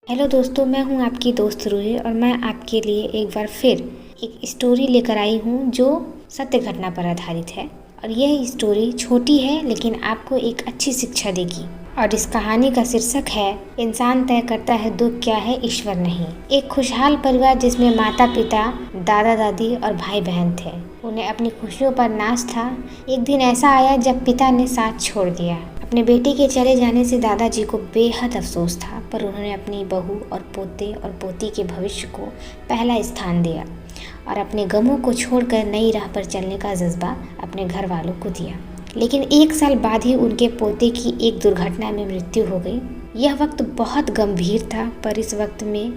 Hello दोस्तों, मैं हूं आपकी दोस्त रूही और मैं आपके लिए एक बार फिर एक स्टोरी लेकर आई हूं जो सत्य घटना पर आधारित है। और यह स्टोरी छोटी है लेकिन आपको एक अच्छी शिक्षा देगी। और इस कहानी का शीर्षक है इंसान तय करता है दुख क्या है, ईश्वर नहीं। एक खुशहाल परिवार जिसमें माता पिता, दादा दादी और भाई बहन थे। उन्हें अपनी खुशियों पर नाज था। एक दिन ऐसा आया जब पिता ने साथ छोड़ दिया। अपने बेटे के चले जाने से दादाजी को बेहद अफसोस था, पर उन्होंने अपनी बहू और पोते और पोती के भविष्य को पहला स्थान दिया और अपने गमों को छोड़कर नई राह पर चलने का जज्बा अपने घर वालों को दिया। लेकिन 1 साल बाद ही उनके पोते की एक दुर्घटना में मृत्यु हो गई। यह वक्त बहुत गंभीर था, पर इस वक्त में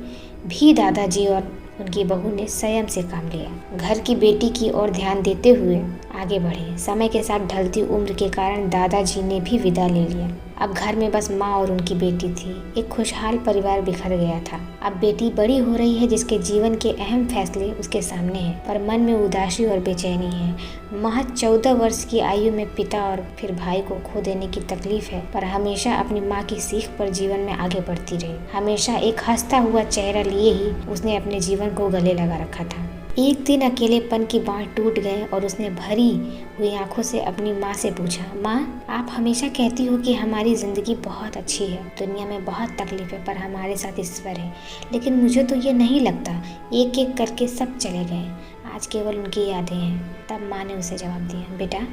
भी दादाजी और उनकी बहू ने संयम से काम लिया। घर की बेटी की ओर ध्यान देते हुए आगे बढ़े। समय के साथ ढलती उम्र के कारण दादाजी ने भी विदा ले लिया। अब घर में बस माँ और उनकी बेटी थी। एक खुशहाल परिवार बिखर गया था। अब बेटी बड़ी हो रही है, जिसके जीवन के अहम फैसले उसके सामने हैं, पर मन में उदासी और बेचैनी है। महज 14 वर्ष की आयु में पिता और फिर भाई को खो देने की तकलीफ है, पर हमेशा अपनी माँ की सीख पर जीवन में आगे बढ़ती रही। हमेशा एक हंसता हुआ चेहरा लिए ही उसने अपने जीवन को गले लगा रखा था। एक दिन अकेलेपन की बाँह टूट गए और उसने भरी हुई आंखों से अपनी माँ से पूछा, माँ, आप हमेशा कहती हो कि हमारी ज़िंदगी बहुत अच्छी है, दुनिया में बहुत तकलीफ है, पर हमारे साथ ईश्वर है। लेकिन मुझे तो ये नहीं लगता। एक एक करके सब चले गए, आज केवल उनकी यादें हैं। तब माँ ने उसे जवाब दिया, बेटा,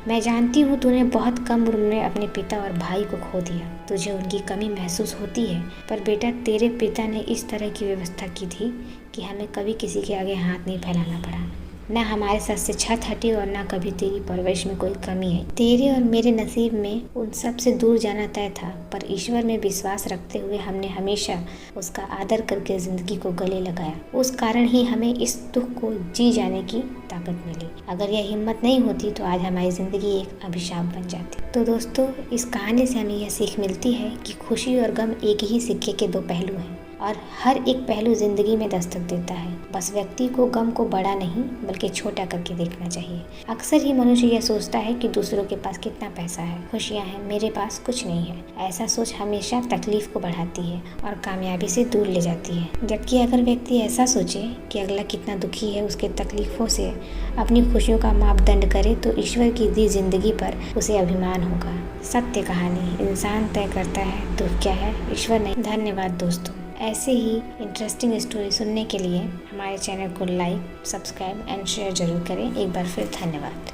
मैं जानती हूँ तूने बहुत कम उम्र में अपने पिता और भाई को खो दिया। तुझे उनकी कमी महसूस होती है, पर बेटा, तेरे पिता ने इस तरह की व्यवस्था की थी कि हमें कभी किसी के आगे हाथ नहीं फैलाना पड़ा। न हमारे सर से छत हटी और न कभी तेरी परवरिश में कोई कमी है। तेरे और मेरे नसीब में उन सब से दूर जाना तय था, पर ईश्वर में विश्वास रखते हुए हमने हमेशा उसका आदर करके ज़िंदगी को गले लगाया। उस कारण ही हमें इस दुख को जी जाने की ताकत मिली। अगर यह हिम्मत नहीं होती तो आज हमारी ज़िंदगी एक अभिशाप बन जाती। तो दोस्तों, इस कहानी से हमें यह सीख मिलती है कि खुशी और गम एक ही सिक्के के 2 पहलू हैं और हर एक पहलू ज़िंदगी में दस्तक देता है। बस व्यक्ति को गम को बड़ा नहीं बल्कि छोटा करके देखना चाहिए। अक्सर ही मनुष्य यह सोचता है कि दूसरों के पास कितना पैसा है, खुशियाँ हैं, मेरे पास कुछ नहीं है। ऐसा सोच हमेशा तकलीफ को बढ़ाती है और कामयाबी से दूर ले जाती है। जबकि अगर व्यक्ति ऐसा सोचे कि अगला कितना दुखी है, उसके तकलीफ़ों से अपनी खुशियों का मापदंड करे, तो ईश्वर की दी जिंदगी पर उसे अभिमान होगा। सत्य कहानी, इंसान तय करता है दुख क्या है, ईश्वर नहीं। धन्यवाद दोस्तों। ऐसे ही इंटरेस्टिंग स्टोरी सुनने के लिए हमारे चैनल को लाइक, सब्सक्राइब एंड शेयर जरूर करें। एक बार फिर धन्यवाद।